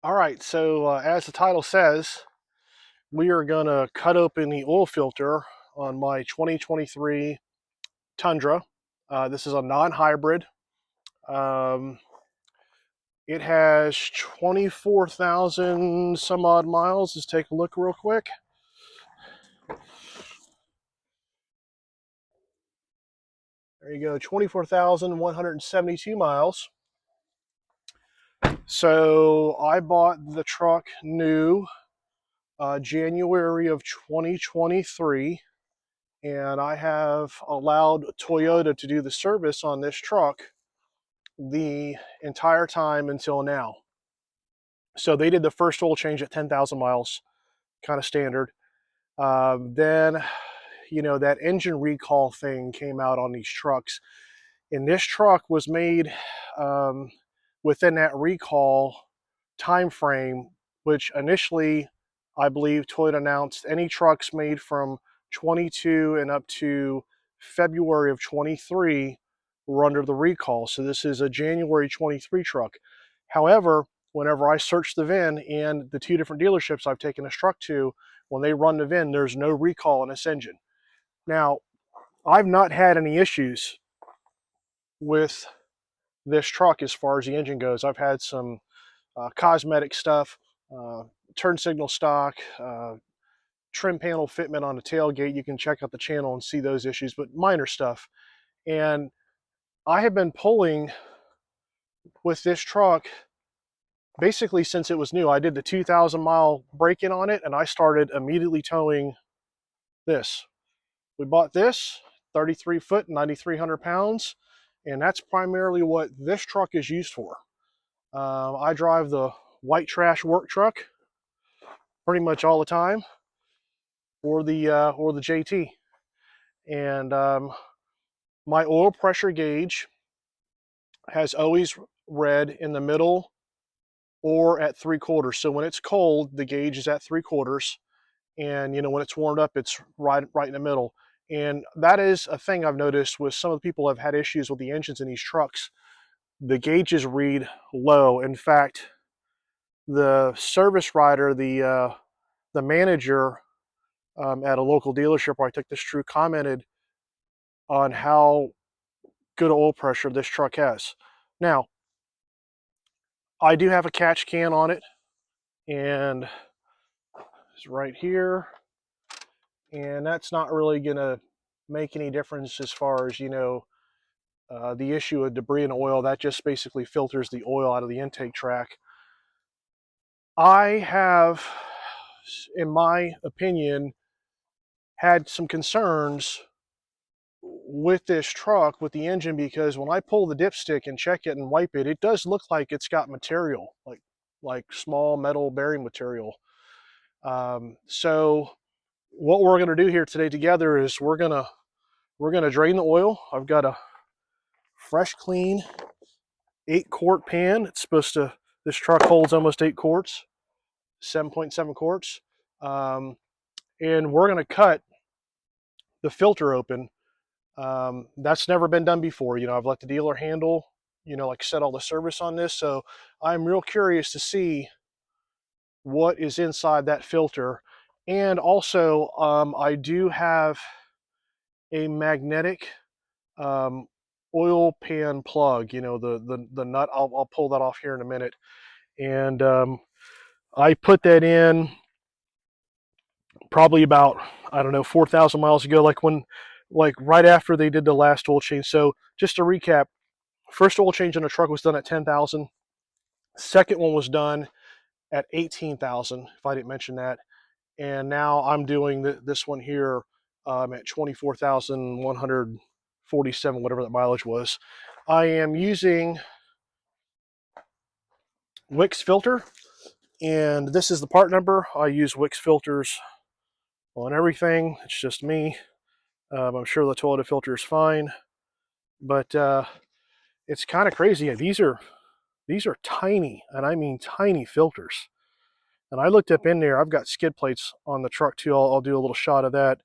All right, so as the title says, we are going to cut open the oil filter on my 2023 Tundra. This is a non-hybrid. Um, it has 24,000 some odd miles. Let's take a look real quick. There you go, 24,172 miles. So I bought the truck new January of 2023. And I have allowed Toyota to do the service on this truck the entire time until now. So they did the first oil change at 10,000 miles, kind of standard. Then, that engine recall thing came out on these trucks. And this truck was made within that recall time frame, which initially, I believe Toyota announced any trucks made from 22 and up to February of 23 were under the recall. So this is a January 23 truck. However, whenever I search the VIN and the two different dealerships I've taken this truck to, when they run the VIN, there's no recall in this engine. Now, I've not had any issues with this truck as far as the engine goes. I've had some cosmetic stuff, turn signal stock, trim panel fitment on the tailgate. You can check out the channel and see those issues, but minor stuff. And I have been pulling with this truck basically since it was new. I did the 2,000 mile break-in on it, and I started immediately towing this. We bought this 33 foot, 9,300 pounds, and that's primarily what this truck is used for. I drive the white trash work truck pretty much all the time, or the JT, and my oil pressure gauge has always read in the middle or at 3/4. So when it's cold, the gauge is at 3/4, and when it's warmed up, it's right in the middle. And that is a thing I've noticed with some of the people who have had issues with the engines in these trucks. The gauges read low. In fact, the service writer, the manager at a local dealership where I took this true, commented on how good oil pressure this truck has. Now, I do have a catch can on it, and it's right here, and that's not really going to make any difference as far as, the issue of debris and oil. That just basically filters the oil out of the intake track. I have, in my opinion, had some concerns with this truck, with the engine, because when I pull the dipstick and check it and wipe it, it does look like it's got material, like small metal bearing material. So what we're going to do here today together is we're gonna drain the oil. I've got a fresh, clean 8-quart pan. This truck holds almost 8 quarts, 7.7 quarts. And we're going to cut the filter open. That's never been done before. I've let the dealer handle, set all the service on this. So I'm real curious to see what is inside that filter. And also, I do have a magnetic oil pan plug, the nut. I'll pull that off here in a minute. And I put that in probably about, I don't know, 4,000 miles ago, like right after they did the last oil change. So just to recap, first oil change on the truck was done at 10,000. Second one was done at 18,000, if I didn't mention that. And now I'm doing this one here at 24,147, whatever that mileage was. I am using Wix filter, and this is the part number. I use Wix filters on everything. It's just me. I'm sure the Toyota filter is fine, but it's kind of crazy. These are tiny, and I mean tiny filters. And I looked up in there. I've got skid plates on the truck too. I'll do a little shot of that.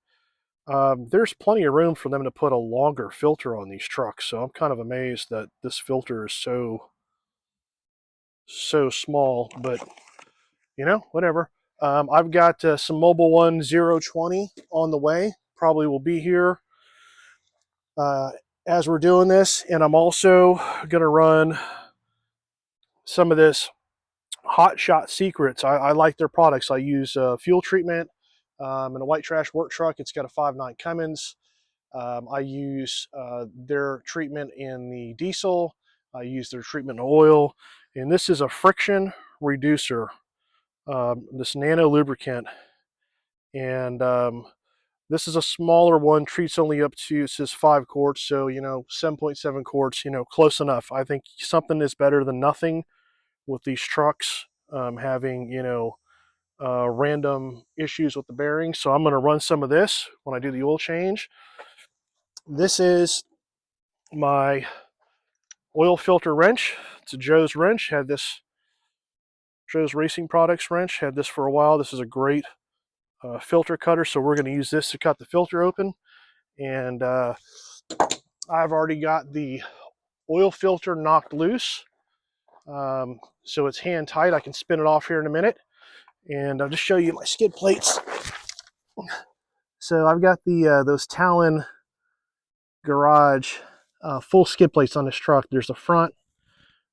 There's plenty of room for them to put a longer filter on these trucks. So I'm kind of amazed that this filter is so small. But you know, whatever. I've got some Mobile One 020 on the way. Probably will be here uh, as we're doing this. And I'm also going to run some of this Hot Shot Secrets. I like their products. I use fuel treatment in a white trash work truck. It's got a 5.9 Cummins. I use their treatment in the diesel. I use their treatment in oil. And this is a friction reducer, this nano lubricant. And this is a smaller one, treats only up to, it says 5 quarts. So, you know, 7.7 quarts, you know, close enough. I think something is better than nothing with these trucks having, you know, random issues with the bearings. So I'm going to run some of this when I do the oil change. This is my oil filter wrench. It's a Joe's wrench. Had this, Joe's Racing Products wrench. Had this for a while. This is a great filter cutter. So we're going to use this to cut the filter open. And I've already got the oil filter knocked loose. So it's hand tight. I can spin it off here in a minute. And I'll just show you my skid plates. So I've got the those Talon Garage full skid plates on this truck. There's the front,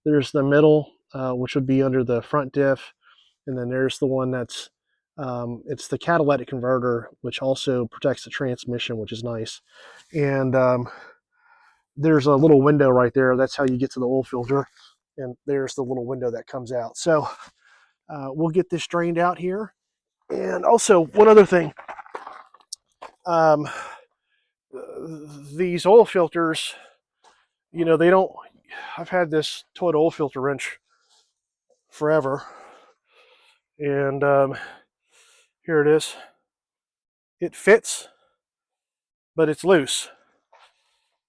there's the middle, which would be under the front diff, and then there's the one that's it's the catalytic converter, which also protects the transmission, which is nice. And there's a little window right there. That's how you get to the oil filter. And there's the little window that comes out. So we'll get this drained out here. And also, one other thing. These oil filters, you know, they don't, I've had this Toyota oil filter wrench forever. And here it is. It fits, but it's loose.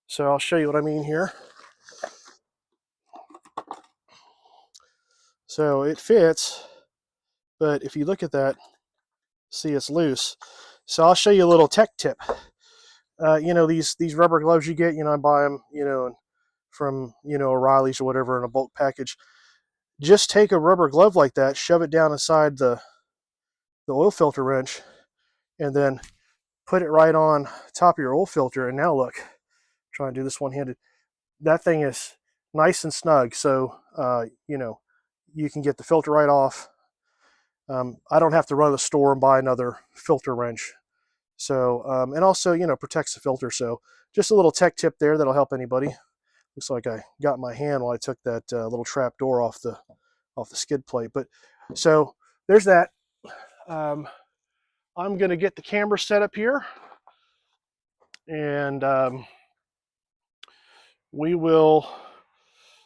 So I'll show you what I mean here. So it fits, but if you look at that, see it's loose. So I'll show you a little tech tip. You know, these rubber gloves you get, you know, I buy them, you know, from, you know, O'Reilly's or whatever in a bulk package. Just take a rubber glove like that, shove it down inside the oil filter wrench, and then put it right on top of your oil filter. And now look, try and do this one-handed. That thing is nice and snug. So, you know, you can get the filter right off. I don't have to run to the store and buy another filter wrench. So, and also, you know, protects the filter. So just a little tech tip there that'll help anybody. Looks like I got my hand while I took that little trap door off the skid plate. But so there's that. I'm going to get the camera set up here, and we will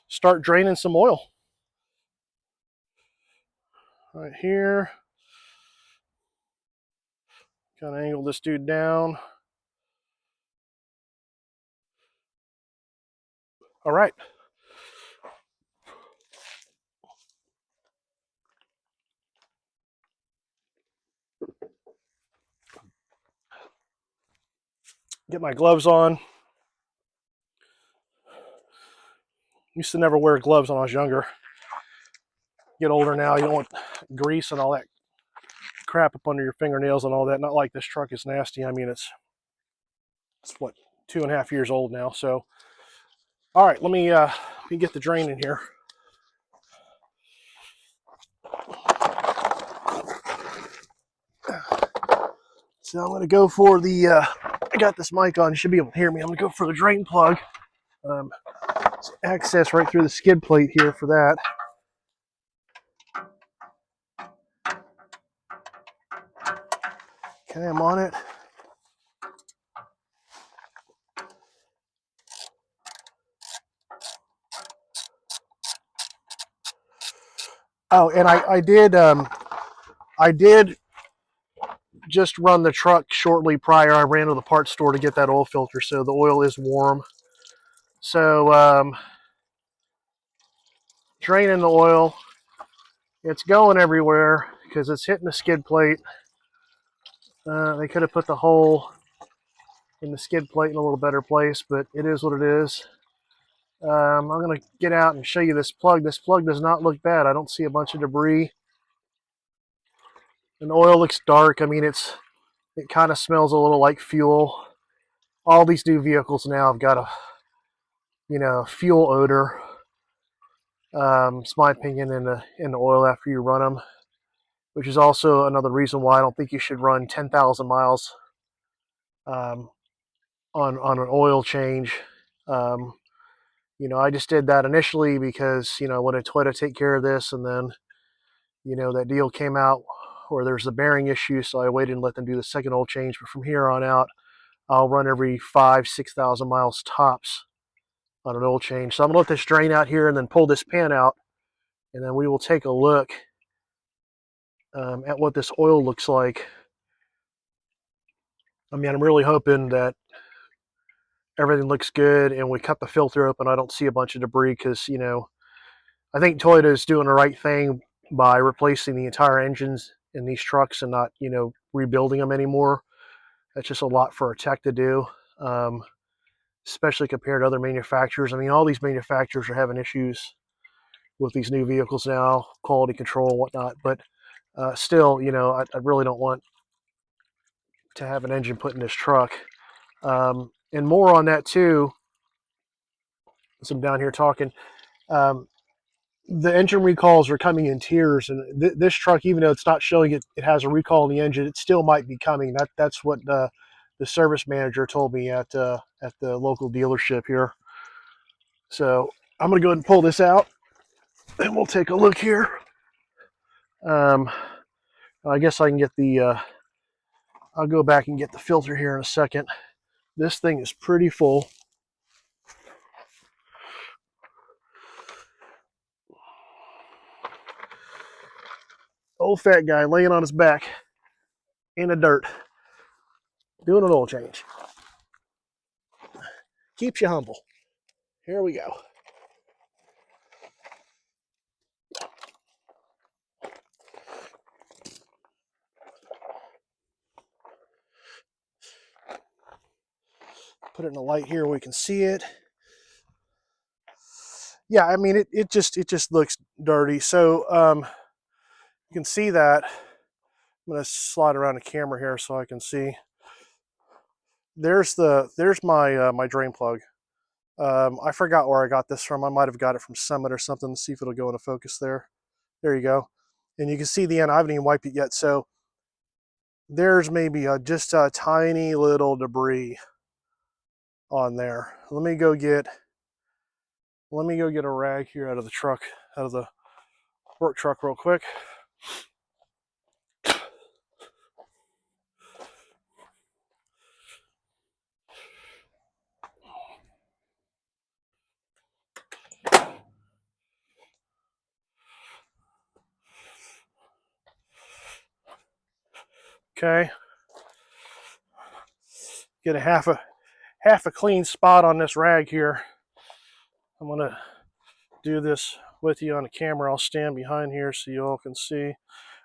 start draining some oil. Right here. Kind of angle this dude down. All right. Get my gloves on. Used to never wear gloves when I was younger. Get older now, you don't want grease and all that crap up under your fingernails and all that. Not like this truck is nasty. I mean, it's what, 2.5 years old now. So, all right, let me get the drain in here. So I'm going to go for the, I got this mic on, you should be able to hear me. I'm going to go for the drain plug. Access right through the skid plate here for that. Okay, I'm on it. Oh, and I did just run the truck shortly prior. I ran to the parts store to get that oil filter, so the oil is warm. So draining the oil, it's going everywhere because it's hitting the skid plate. They could have put the hole in the skid plate in a little better place, but it is what it is. I'm going to get out and show you this plug. This plug does not look bad. I don't see a bunch of debris. And the oil looks dark. I mean, it kind of smells a little like fuel. All these new vehicles now have got a fuel odor. It's my opinion in the oil after you run them, which is also another reason why I don't think you should run 10,000 miles um, on an oil change. Um, I just did that initially because I wanted Toyota to take care of this, and then that deal came out where there's a bearing issue, so I waited and let them do the second oil change. But from here on out, I'll run every 5,000-6,000 miles tops on an oil change. So I'm gonna let this drain out here and then pull this pan out, and then we will take a look at what this oil looks like. I mean, I'm really hoping that everything looks good and we cut the filter open. I don't see a bunch of debris because, I think Toyota is doing the right thing by replacing the entire engines in these trucks and not, rebuilding them anymore. That's just a lot for a tech to do, especially compared to other manufacturers. I mean, all these manufacturers are having issues with these new vehicles now, quality control and whatnot. But still, I really don't want to have an engine put in this truck. And more on that too, as I'm down here talking, the engine recalls are coming in tiers, and this truck, even though it's not showing it has a recall in the engine, it still might be coming. That's what the service manager told me at the local dealership here. So I'm gonna go ahead and pull this out, and we'll take a look here. I guess I can get the. I'll go back and get the filter here in a second. This thing is pretty full. Old fat guy laying on his back in the dirt, doing an oil change. Keeps you humble. Here we go. Put it in the light here where we can see it. Yeah, I mean it just looks dirty. So you can see that. I'm gonna slide around the camera here so I can see. There's my my drain plug. I forgot where I got this from. I might have got it from Summit or something. Let's see if it'll go into focus there. There you go. And you can see the end. I haven't even wiped it yet. So there's maybe just a tiny little debris on there. Let me go get a rag here out of the truck, out of the work truck real quick. Okay. Get a half a clean spot on this rag here. I'm gonna do this with you on the camera. I'll stand behind here so you all can see.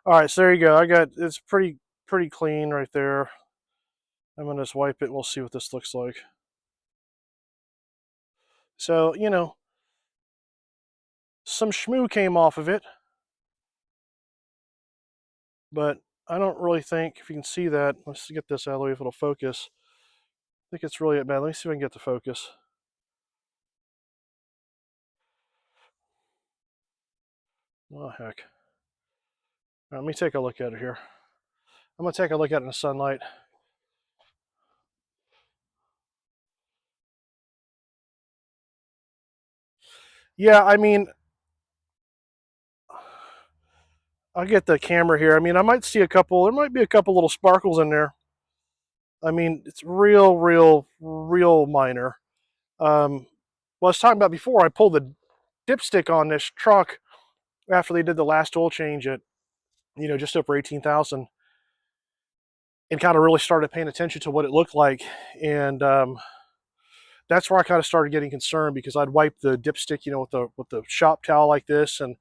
All right, so there you go. It's pretty clean right there. I'm gonna just wipe it and we'll see what this looks like. So, some schmoo came off of it, but I don't really think, if you can see that, let's get this out of the way if it'll focus. I think it's really bad. Let me see if I can get the focus. Oh, heck. All right, let me take a look at it here. I'm gonna take a look at it in the sunlight. Yeah, I mean, I'll get the camera here. I mean, I might see there might be a couple little sparkles in there. I mean, it's real minor. What I was talking about before, I pulled the dipstick on this truck after they did the last oil change at, just over 18,000, and kind of really started paying attention to what it looked like. And that's where I kind of started getting concerned because I'd wipe the dipstick, with the shop towel like this, and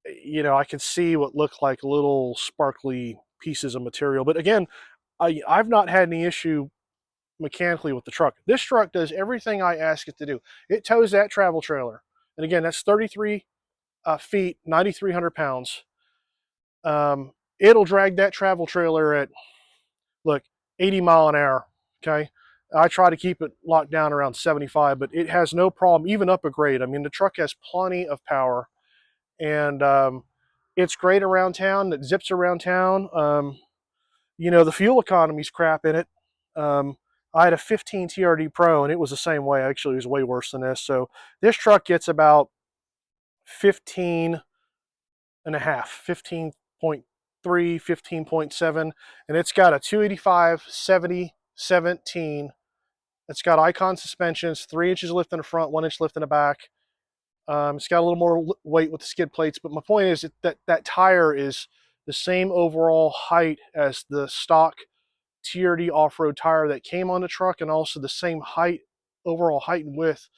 I could see what looked like little sparkly pieces of material. But again, I've not had any issue mechanically with the truck. This truck does everything I ask it to do. It tows that travel trailer. And again, that's 33 feet, 9,300 pounds. it'll drag that travel trailer at, look, 80 mile an hour. Okay. I try to keep it locked down around 75, but it has no problem, even up a grade. I mean, the truck has plenty of power, and it's great around town. It zips around town. You know, the fuel economy's crap in it. I had a 15 TRD Pro, and it was the same way. Actually, it was way worse than this. So this truck gets about 15 and a half, 15.3, 15.7, and it's got a 285, 70, 17. It's got icon suspensions, 3 inches lift in the front, 1 inch lift in the back. It's got a little more weight with the skid plates, but my point is that tire is the same overall height as the stock TRD off-road tire that came on the truck, and also the same height, overall height and width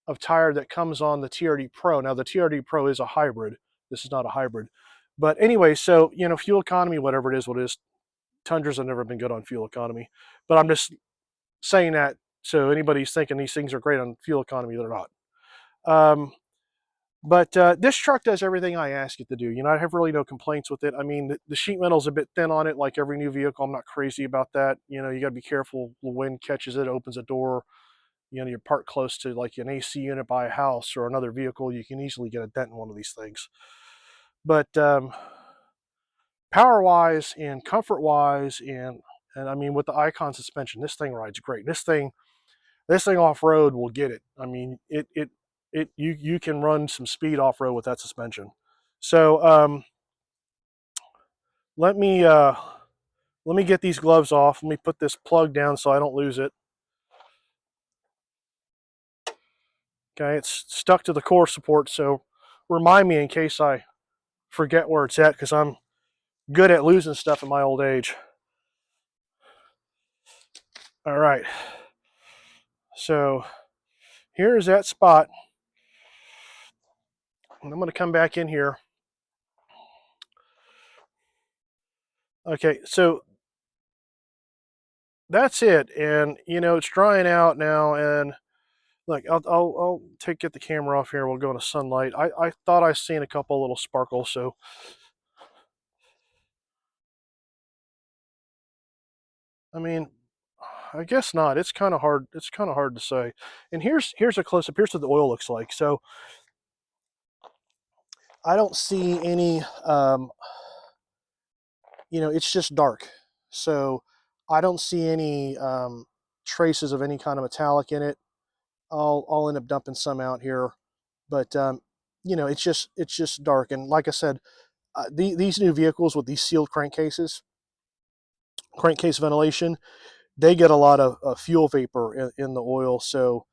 of tire that comes on the TRD Pro. Now the TRD Pro is a hybrid. This is not a hybrid. But anyway, so, you know, fuel economy, whatever it is, what it is. Tundras have never been good on fuel economy. But I'm just saying that so anybody's thinking these things are great on fuel economy, they're not. But this truck does everything I ask it to do. You know, I have really no complaints with it. I mean, the sheet metal's a bit thin on it, like every new vehicle. I'm not crazy about that. You know, you got to be careful. The wind catches it, opens a door. You know, you're parked close to like an AC unit by a house or another vehicle, you can easily get a dent in one of these things. But power-wise and comfort-wise, and I mean, with the Icon suspension, this thing rides great. This thing off-road will get it. I mean, you can run some speed off-road with that suspension. So let me get these gloves off. Let me put this plug down so I don't lose it. Okay, it's stuck to the core support, so remind me in case I forget where it's at, because I'm good at losing stuff in my old age. All right, so here's that spot, and I'm going to come back in here. Okay, so that's it, and you know, it's drying out now, and look, I'll get the camera off here. We'll go into sunlight. I thought I seen a couple little sparkles, so I mean, I guess not. It's kind of hard. It's kind of hard to say. And here's a close up. Here's what the oil looks like. So I don't see any. You know, it's just dark. So I don't see any traces of any kind of metallic in it. I'll end up dumping some out here, but you know, it's just dark. And like I said, these new vehicles with these sealed crankcase ventilation, they get a lot of fuel vapor in the oil. So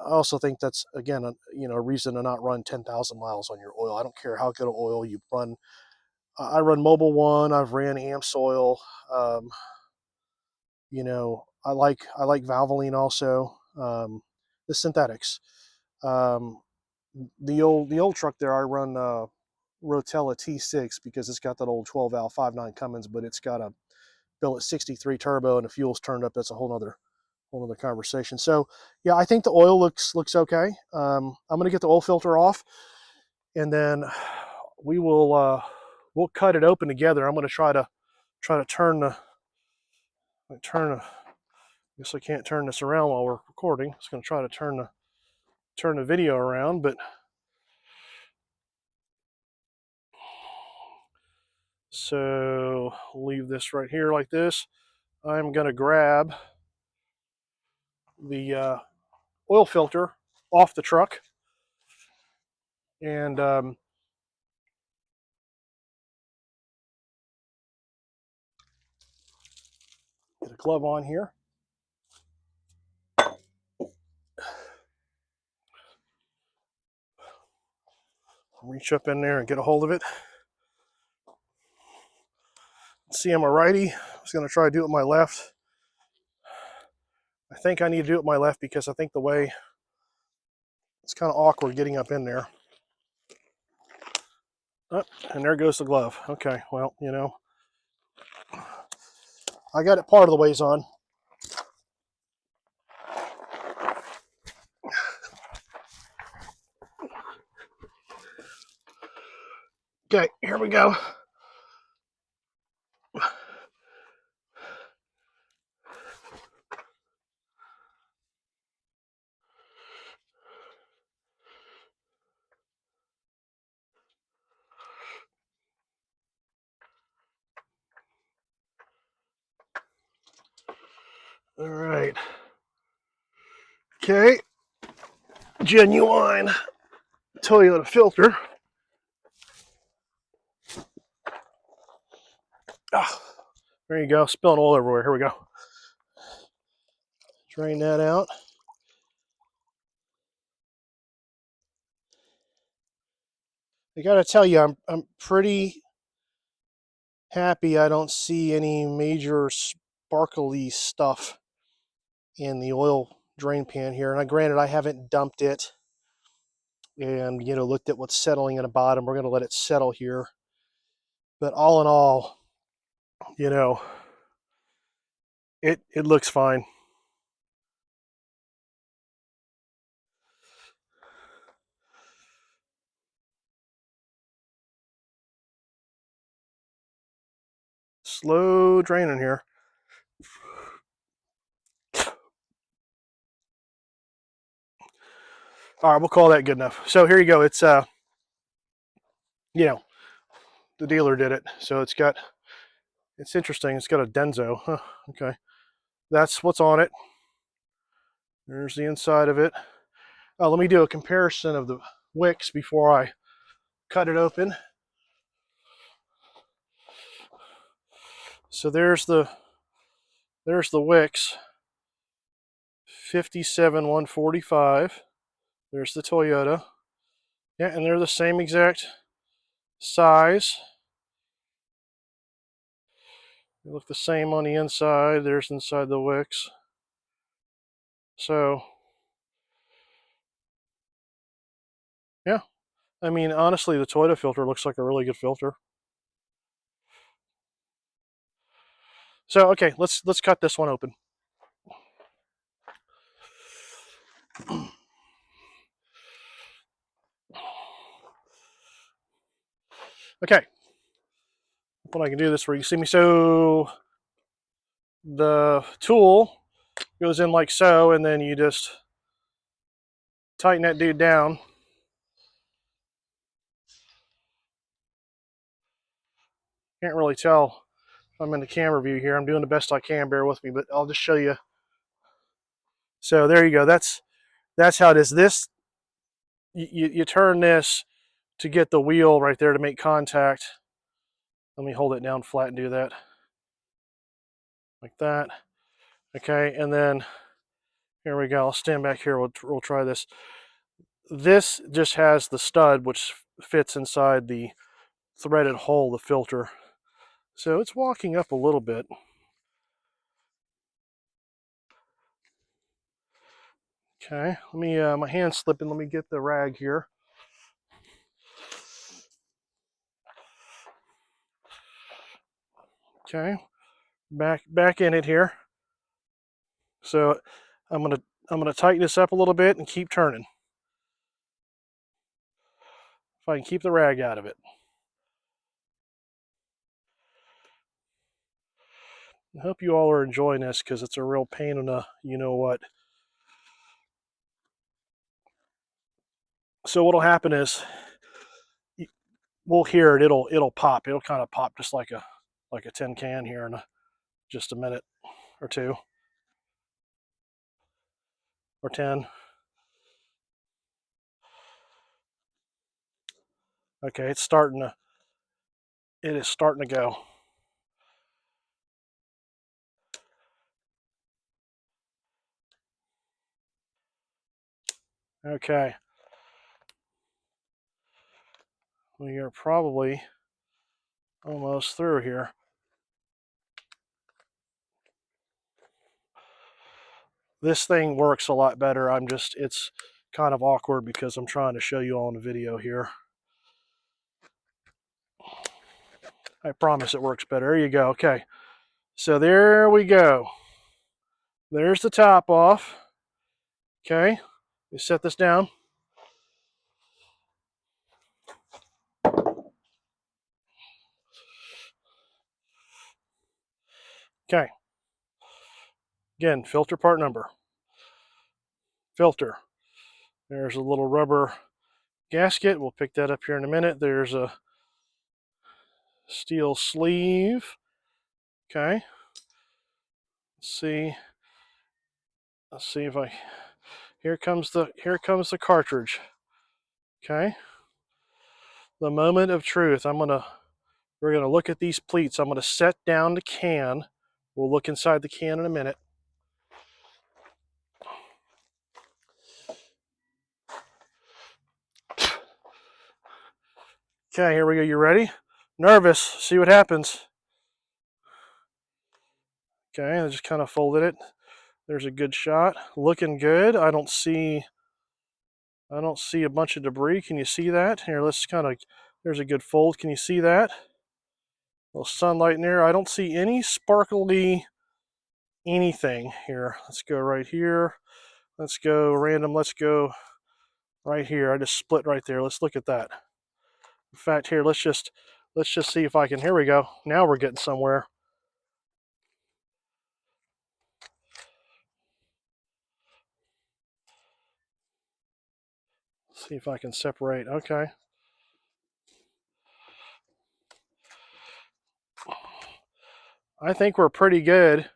I also think that's, again, you know, a reason to not run 10,000 miles on your oil. I don't care how good of oil you run. I run Mobil One. I've ran AMS oil. You know, I like Valvoline also. The synthetics. Um, the old truck there, I run Rotella T6 because it's got that old 12 valve 5.9 Cummins, but it's got a billet 63 turbo and the fuel's turned up. That's a whole other conversation. So yeah, I think the oil looks okay. I'm gonna get the oil filter off, and then we will we'll cut it open together. I'm gonna try to turn the I guess I can't turn this around while we're recording. I'm just gonna try to turn the video around, but so leave this right here like this. I'm gonna grab the oil filter off the truck, and get a glove on here. Reach up in there and get a hold of it. See, I'm a righty. I was going to try to do it with my left. I think I need to do it with my left because I think the way it's kind of awkward getting up in there. Oh, and there goes the glove. Okay, well, you know, I got it part of the ways on. Okay, here we go. All right. Okay. Genuine Toyota filter. Ah, there you go. Spilling oil everywhere. Here we go. Drain that out. I gotta tell you, I'm pretty happy I don't see any major sparkly stuff in the oil drain pan here. And granted, I haven't dumped it and looked at what's settling in the bottom. We're gonna let it settle here. But all in all, it looks fine. Slow draining here. All right, we'll call that good enough. So here you go. It's the dealer did it. So it's interesting. It's got a Denso. Huh, okay. That's what's on it. There's the inside of it. Let me do a comparison of the wicks before I cut it open. So there's the wicks. 57,145. There's the Toyota. Yeah, and they're the same exact size. They look the same on the inside. There's inside the wicks. So, yeah. I mean, honestly, the Toyota filter looks like a really good filter. So, okay, let's cut this one open. Okay. When I can do this where you see me. So the tool goes in like so, and then you just tighten that dude down. Can't really tell if I'm in the camera view here. I'm doing the best I can, bear with me, but I'll just show you. So there you go. That's how it is. This, you turn this to get the wheel right there to make contact. Let me hold it down flat and do that. Like that. Okay, and then here we go. I'll stand back here. We'll try this. This just has the stud, which fits inside the threaded hole, the filter. So it's walking up a little bit. Okay, let me, my hand's slipping. Let me get the rag here. Okay, back in it here. So I'm gonna tighten this up a little bit and keep turning. If I can keep the rag out of it. I hope you all are enjoying this because it's a real pain in the you-know-what. So what'll happen is we'll hear it. It'll pop. It'll kind of pop just like a tin can here in just a minute or two or 10. Okay, it is starting to go. Okay. We are probably almost through here. This thing works a lot better. It's kind of awkward because I'm trying to show you all in the video here. I promise it works better. There you go. Okay. So there we go. There's the top off. Okay. You set this down. Okay. Again, filter part number. Filter. There's a little rubber gasket. We'll pick that up here in a minute. There's a steel sleeve. Okay. Let's see. Let's see if I, here comes the cartridge. Okay. The moment of truth. We're gonna look at these pleats. I'm gonna set down the can. We'll look inside the can in a minute. Okay, here we go. You ready? Nervous. See what happens. Okay, I just kind of folded it. There's a good shot. Looking good. I don't see a bunch of debris. Can you see that? Here, let's kind of, there's a good fold. Can you see that? A little sunlight in there. I don't see any sparkly anything here. Let's go right here. Let's go random. Let's go right here. I just split right there. Let's look at that. In fact, here, let's just see if I can, here we go. Now we're getting somewhere. Let's see if I can separate. Okay. I think we're pretty good.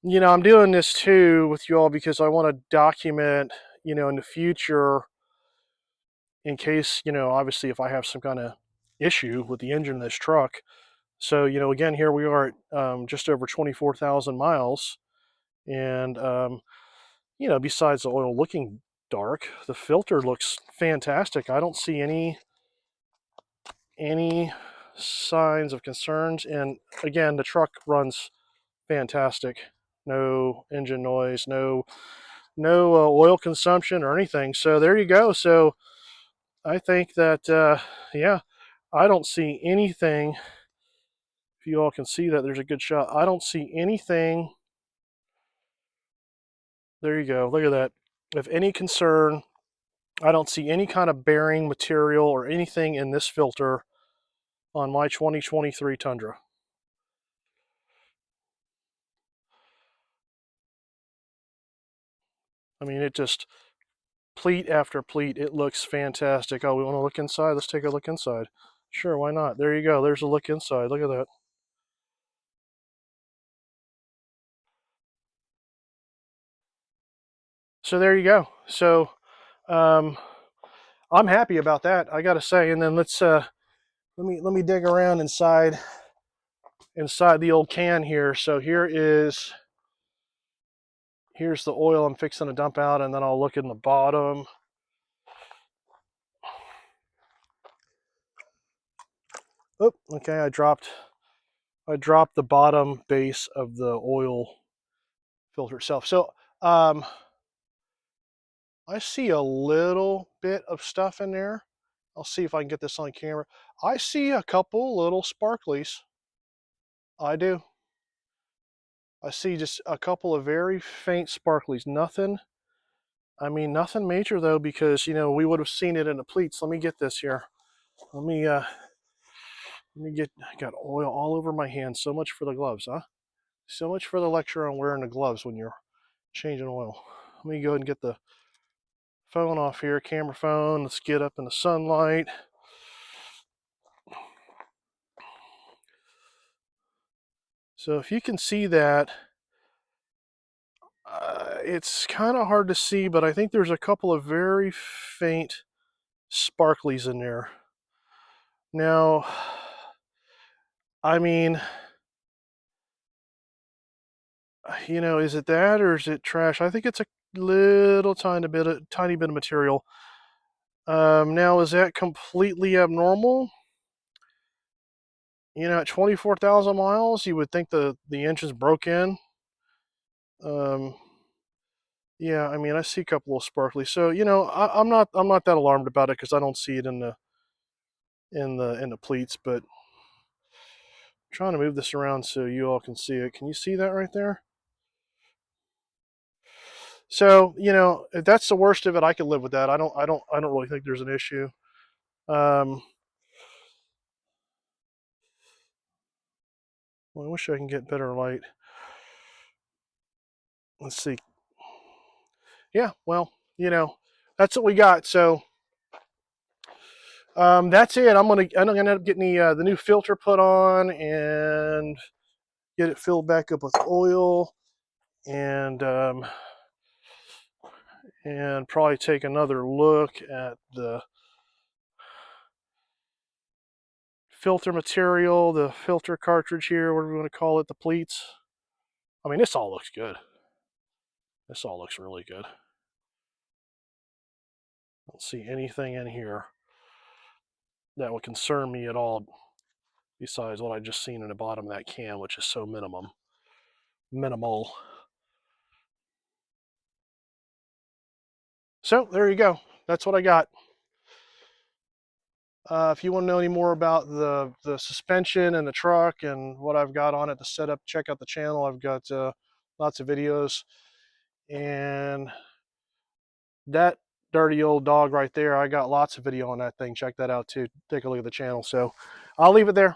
You know, I'm doing this too with you all because I want to document, you know, in the future, in case, you know, obviously if I have some kind of issue with the engine of this truck. So, you know, again, here we are at just over 24,000 miles. And, you know, besides the oil looking dark, the filter looks fantastic. I don't see any signs of concerns. And again, the truck runs fantastic. No engine noise, no oil consumption or anything. So there you go. So I think that yeah, I don't see anything. If you all can see that, there's a good shot. I don't see anything. There you go. Look at that. If any concern, I don't see any kind of bearing material or anything in this filter on my 2023 Tundra. I mean, it just, pleat after pleat, it looks fantastic. Oh, we want to look inside? Let's take a look inside. Sure, why not? There you go. There's a look inside. Look at that. So there you go. So um, I'm happy about that, I got to say. And then let me dig around inside the old can here. So here's the oil I'm fixing to dump out, and then I'll look in the bottom. Oh, okay, I dropped the bottom base of the oil filter itself. So I see a little bit of stuff in there. I'll see if I can get this on camera. I see a couple little sparklies. I do. I see just a couple of very faint sparklies. Nothing, I mean, nothing major though, because, you know, we would have seen it in the pleats. Let me get this here. I got oil all over my hands. So much for the gloves, huh? So much for the lecture on wearing the gloves when you're changing oil. Let me go ahead and get the phone off here, camera phone. Let's get up in the sunlight. So if you can see that, it's kind of hard to see, but I think there's a couple of very faint sparklies in there. Now, I mean, you know, is it that or is it trash? I think it's a little tiny bit of material. Now, is that completely abnormal? You know, at 24,000 miles, you would think the engine's broke in. Um, yeah, I mean, I see a couple of sparkly. So, you know, I'm not that alarmed about it because I don't see it in the pleats. But I'm trying to move this around so you all can see it. Can you see that right there? So, you know, if that's the worst of it, I can live with that. I don't really think there's an issue. Um, well, I wish I can get better light. Let's see. Yeah, well, you know, that's what we got. So that's it. I'm gonna end up getting the new filter put on and get it filled back up with oil. and probably take another look at the filter material, the filter cartridge here, whatever you want to call it, the pleats. I mean, this all looks good. This all looks really good. I don't see anything in here that would concern me at all besides what I just seen in the bottom of that can, which is so minimal. So there you go. That's what I got. If you want to know any more about the suspension and the truck and what I've got on it to set up, check out the channel. I've got lots of videos. And that dirty old dog right there, I got lots of video on that thing. Check that out too. Take a look at the channel. So I'll leave it there.